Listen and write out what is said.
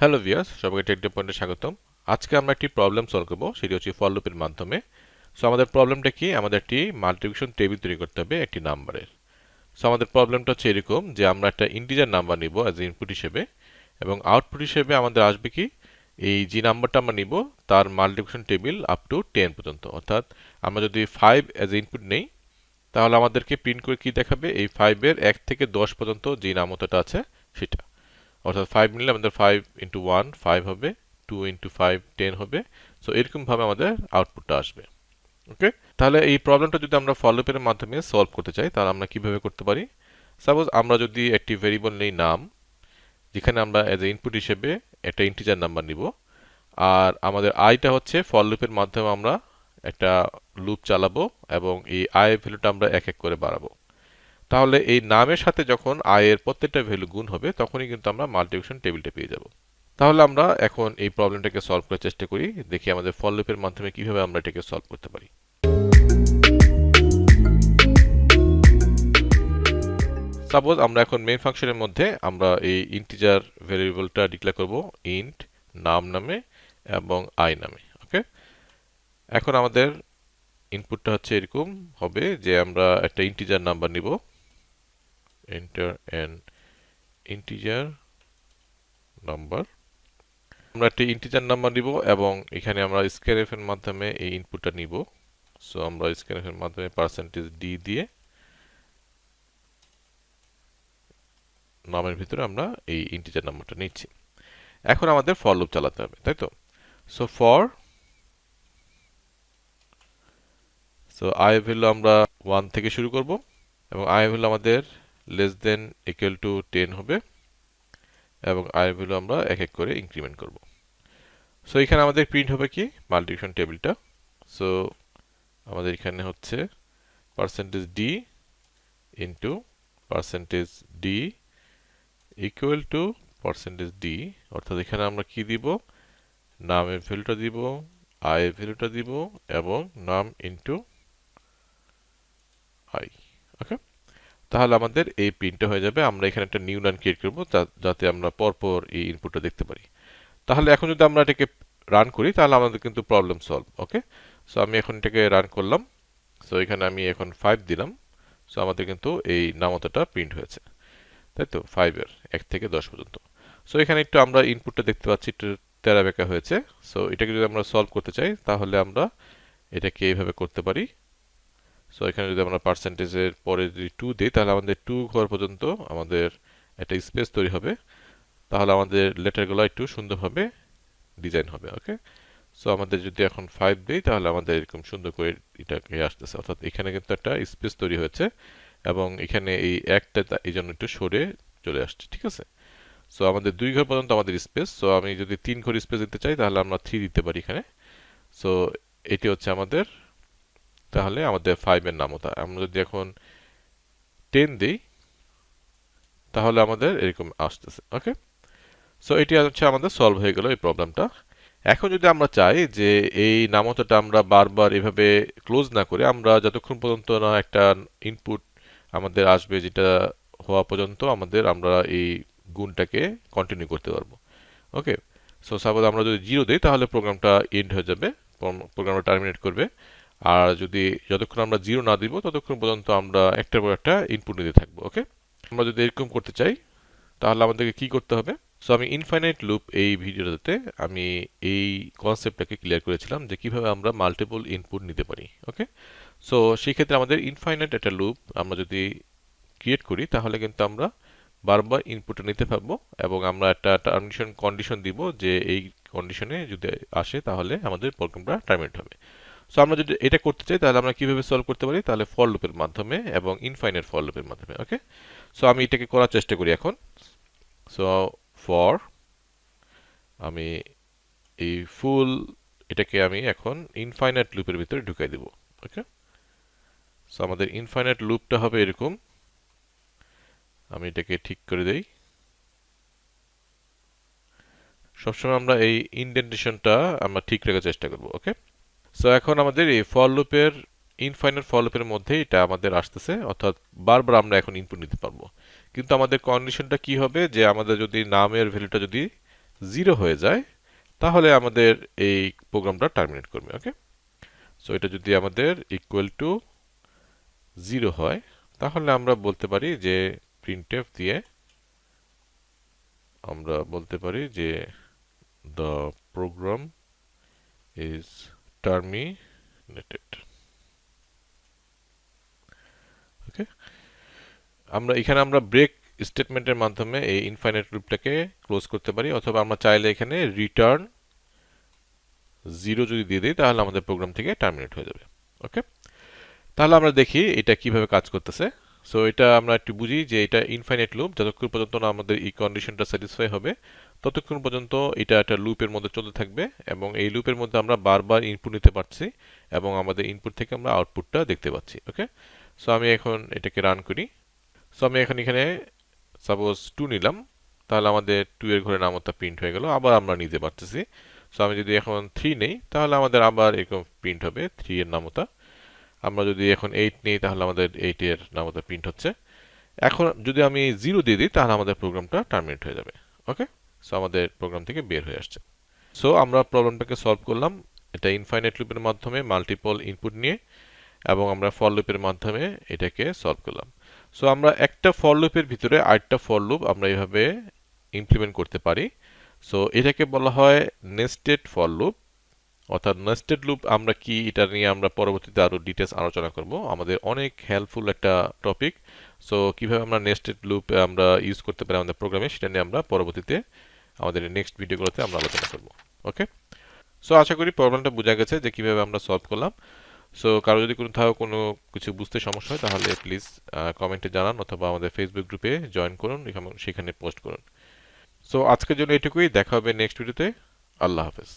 Hello viewers, সবাইকে take day পয়েন্টে স্বাগতম। আজকে আমরা একটি প্রবলেম সলভ করব, সেটি হচ্ছে ফর লুপের মাধ্যমে। সো আমাদের প্রবলেমটা কি? আমাদের একটি মাল্টিপ্লিকেশন টেবিল তৈরি করতে হবে একটি নাম্বারের। সো আমাদের প্রবলেমটা হচ্ছে এরকম যে আমরা একটা ইন্টিজার নাম্বার নিব অ্যাজ ইনপুট হিসেবে, এবং আউটপুট হিসেবে আমাদের আসবে কি, এই যে নাম্বারটা আমরা নিব তার মাল্টিপ্লিকেশন টেবিল আপ টু 10 পর্যন্ত। অর্থাৎ আমরা যদি 5 অ্যাজ ইনপুট নেই, তাহলে আমাদেরকে প্রিন্ট করে কি দেখাবে, এই 5 এর 1 থেকে 10 পর্যন্ত যে নামতাটা আছে সেটা। অর্থাৎ 5 নিলে আমাদের 5 ইন্টু 1 5 হবে, 2 ইন্টু 5 10 হবে। সো এরকমভাবে আমাদের আউটপুটটা আসবে। ওকে, তাহলে এই প্রবলেমটা যদি আমরা ফর লুপের মাধ্যমে সলভ করতে চাই, তাহলে আমরা কিভাবে করতে পারি? সাপোজ আমরা যদি একটি ভেরিয়েবল নেই নাম, যেখানে আমরা এজ এ ইনপুট হিসেবে একটা ইন্টিজার নাম্বার নিব, আর আমাদের আইটা হচ্ছে ফর লুপের মাধ্যমে আমরা একটা লুপ চালাবো, এবং এই আই ভ্যালুটা আমরা এক এক করে বাড়াবো। তাহলে এই নামের সাথে যখন আই এর প্রত্যেকটা ভ্যালু গুণ হবে, তখনই কিন্তু আমরা মাল্টিপ্লিকেশন টেবিলটা পেয়ে যাব। তাহলে আমরা এখন এই প্রবলেমটাকে সলভ করার চেষ্টা করি, দেখি আমাদের ফর লুপের মাধ্যমে কিভাবে আমরা এটাকে সলভ করতে পারি। সাপোজ আমরা এখন মেইন ফাংশনের মধ্যে আমরা এই ইন্টিজার ভেরিয়েবলটা ডিক্লেয়ার করব ইন্ট নাম নামে এবং আই নামে। ওকে, এখন আমাদের ইনপুটটা হচ্ছে এরকম হবে যে আমরা একটা ইন্টিজার নাম্বার নিব, এন্টার এন ইন্টিজার নাম্বার। আমরা একটা ইন্টিজার নাম্বার নিব এবং এখানে আমরা স্ক্যানএফ এর মাধ্যমে এই ইনপুটটা নিব। সো আমরা স্ক্যানএফ এর মাধ্যমে পার্সেন্টেজ ডি দিয়ে নামের ভিতরে আমরা এই ইন্টিজার নাম্বারটা নিচ্ছি। এখন আমাদের ফর লুপ চালাতে হবে, তাই তো? So for, so I value আমরা 1 থেকে শুরু করব, এবং আই ভ্যালু আমাদের লেস দেন ইকুয়াল টু 10 হবে, এবং আই ভ্যালু আমরা এক এক করে ইনক্রিমেন্ট করব। সো এখানে আমাদের প্রিন্ট হবে কি, মাল্টিপ্লিকেশন টেবিলটা। সো আমাদের এখানে হচ্ছে percentage D into percentage D equal to percentage D. অর্থাৎ এখানে আমরা কি দিব, নামের ভ্যালুটা দিব, আয়ের ভ্যালুটা দিব, এবং নাম ইন্টু আই। ওকে, তাহলে আমাদের এই প্রিন্টটা হয়ে যাবে। আমরা এখানে একটা নিউ লাইন ক্রিয়েট করব যাতে আমরা পরপর এই ইনপুটটা দেখতে পারি। তাহলে এখন যদি আমরা এটাকে রান করি, তাহলে আমাদের কিন্তু প্রবলেম সলভ। ওকে, সো আমি এখন এটাকে রান করলাম। সো এখানে আমি এখন 5 দিলাম। সো আমাদের কিন্তু এই নামতাটা প্রিন্ট হয়েছে, তাই তো, 5 এর 1 থেকে 10 পর্যন্ত। সো এখানে একটু আমরা ইনপুটটা দেখতে পাচ্ছি একটু তেরা বেঁকা হয়েছে। সো এটাকে যদি আমরা সলভ করতে চাই, তাহলে আমরা এটাকে এইভাবে করতে পারি। সো এখানে যদি আমরা পার্সেন্টেজের পরে যদি 2 দিই, তাহলে আমাদের 2 ঘর পর্যন্ত আমাদের একটা স্পেস তৈরি হবে। তাহলে আমাদের লেটারগুলো একটু সুন্দরভাবে ডিজাইন হবে। ওকে, সো আমাদের যদি এখন 5 দিই, তাহলে আমাদের এরকম সুন্দর করে এটাকে আসতেছে। অর্থাৎ এখানে কিন্তু একটা স্পেস তৈরি হয়েছে, এবং এখানে এই একটা এই জন্য একটু সরে চলে আসছে। ঠিক আছে, সো আমাদের 2 ঘর পর্যন্ত আমাদের স্পেস। সো আমি যদি 3 ঘর স্পেস দিতে চাই, তাহলে আমরা 3 দিতে পারি এখানে। সো এটি হচ্ছে আমাদের, তাহলে আমাদের 5 এর নামতা। আমরা যদি এখন 10 দিই, তাহলে আমাদের এরকম আসতেছে। ওকে, সো এটি হচ্ছে আমাদের সলভ হয়ে গেল এই প্রবলেমটা। এখন যদি আমরা চাই যে এই নামতাটা আমরা বারবার এভাবে ক্লোজ না করে, আমরা যতক্ষণ পর্যন্ত না একটা ইনপুট আমাদের আসবে, যেটা হওয়া পর্যন্ত আমরা এই গুণটাকে কন্টিনিউ করতে পারবো। ওকে, সো সাপোজ আমরা যদি 0 দিই, তাহলে প্রোগ্রামটা এন্ড হয়ে যাবে, প্রোগ্রামটা টার্মিনেট করবে। আর যদি যতক্ষণ আমরা 0 না দিব, ততক্ষণ পর্যন্ত আমরা একটার পর একটা ইনপুট নিতে থাকবো। ওকে, আমরা যদি এরকম করতে চাই, তাহলে আমাদেরকে কি করতে হবে? সো আমি ইনফাইনাইট লুপ এই ভিডিওতে আমি এই কনসেপ্টটাকে ক্লিয়ার করেছিলাম যে কিভাবে আমরা মাল্টিপল ইনপুট নিতে পারি। ওকে, সো সেই ক্ষেত্রে আমাদের ইনফাইনাইট একটা লুপ আমরা যদি ক্রিয়েট করি, তাহলে কিন্তু আমরা বারবার ইনপুটটা নিতে পারবো, এবং আমরা একটা টার্মিনেশন কন্ডিশন দিব যে এই কন্ডিশনে যদি আসে, তাহলে আমাদের প্রোগ্রামটা টার্মিনেট হবে। সো আমরা যদি এটা করতে চাই, তাহলে আমরা কিভাবে সলভ করতে পারি? তাহলে ফর লুপের মাধ্যমে এবং ইনফাইনাইট ফর লুপের মাধ্যমে। ওকে, সো আমি এটাকে করার চেষ্টা করি এখন। সো ফর, আমি এই ফুল এটাকে আমি এখন ইনফাইনাইট লুপের ভিতরে ঢুকাই দেব। ওকে, সো আমাদের ইনফাইনাইট লুপটা হবে এরকম। আমি এটাকে ঠিক করে দেই। সবসময় আমরা এই ইনডেন্টেশনটা আমরা ঠিক রাখার চেষ্টা করব। ওকে, সো এখন আমাদের এই ফর লুপের, ইনফাইনাইট ফর লুপের মধ্যে এটা আমাদের আসতেছে, অর্থাৎ বারবার আমরা এখন ইনপুট নিতে পারবো। কিন্তু আমাদের কন্ডিশনটা কি হবে, যে আমাদের যদি নামের ভ্যালুটা যদি জিরো হয়ে যায় তাহলে আমাদের এই প্রোগ্রামটা টার্মিনেট করবে। ওকে, সো এটা যদি আমাদের ইকুয়াল টু জিরো হয় তাহলে আমরা বলতে পারি যে প্রিন্টএফ দিয়ে আমরা বলতে পারি যে দ্য প্রোগ্রাম ইজ টার্মিনেটেড। ওকে, আমরা ব্রেক স্টেটমেন্টের মাধ্যমে এই ইনফাইনাইট লুপটাকে ক্লোজ করতে পারি, অথবা আমরা চাইলে এখানে রিটার্ন জিরো যদি দিয়ে দিই তাহলে আমাদের প্রোগ্রাম থেকে টার্মিনেট হয়ে যাবে। ওকে, তাহলে আমরা দেখি এটা কিভাবে কাজ করতেছে। সো এটা আমরা একটু বুঝি যে এটা ইনফাইনাইট লুপ, যতক্ষণ পর্যন্ত না আমাদের এই কন্ডিশনটা স্যাটিসফাই হবে ততক্ষণ পর্যন্ত এটা একটা লুপের মধ্যে চলতে থাকবে, এবং এই লুপের মধ্যে আমরা বারবার ইনপুট নিতে পারছি এবং আমাদের ইনপুট থেকে আমরা আউটপুটটা দেখতে পাচ্ছি। ওকে, সো আমি এখন এটাকে রান করি। সো আমি এখন এখানে সাপোজ 2 নিলাম, তাহলে আমাদের 2 এর ঘরে নামতা প্রিন্ট হয়ে গেল, আবার আমরা নিতে পারতেছি। সো আমি যদি এখন 3 নেই তাহলে আমাদের আবার এরকম প্রিন্ট হবে 3 এর নামতা। আমরা যদি এখন 8 নিই তাহলে আমাদের 8 এর নামতা প্রিন্ট হচ্ছে। এখন যদি আমি 0 দিয়ে দিই তাহলে আমাদের প্রোগ্রামটা টার্মিনেট হয়ে যাবে। ওকে, সো আমাদের প্রোগ্রাম থেকে বের হয়ে আসছে। সো আমরা প্রবলেমটাকে সলভ করলাম, এটা ইনফাইনাইট লুপের মাধ্যমে মাল্টিপল ইনপুট নিয়ে, এবং আমরা ফর লুপের মাধ্যমে এটাকে সলভ করলাম। সো আমরা একটা ফর লুপের ভিতরে আরেকটা ফর লুপ আমরা এইভাবে ইমপ্লিমেন্ট করতে পারি। সো এটাকে বলা হয় নেস্টেড ফর লুপ, অর্থাৎ নেস্টেড লুপ আমরা কি, এটা নিয়ে আমরা পরবর্তীতে আরো ডিটেলস আলোচনা করব, আমাদের অনেক হেল্পফুল একটা টপিক। সো কিভাবে আমরা নেস্টেড লুপ আমরা ইউজ করতে পারি আমাদের প্রোগ্রামে, সেটা নিয়ে আমরা পরবর্তীতে আমাদের নেক্সট ভিডিওগুলোতে আমরা আলোচনা করব। ওকে, সো আশা করি প্রবলেমটা বোঝা গেছে যে কিভাবে আমরা সলভ করলাম। সো কারো যদি কোথাও কোনো কিছু বুঝতে সমস্যা হয় তাহলে প্লিজ কমেন্টে জানান, অথবা আমাদের ফেসবুক গ্রুপে জয়েন করুন, সেখানে পোস্ট করুন। সো আজকের জন্য এটুকুই, দেখা হবে নেক্সট ভিডিওতে। আল্লাহ হাফেজ।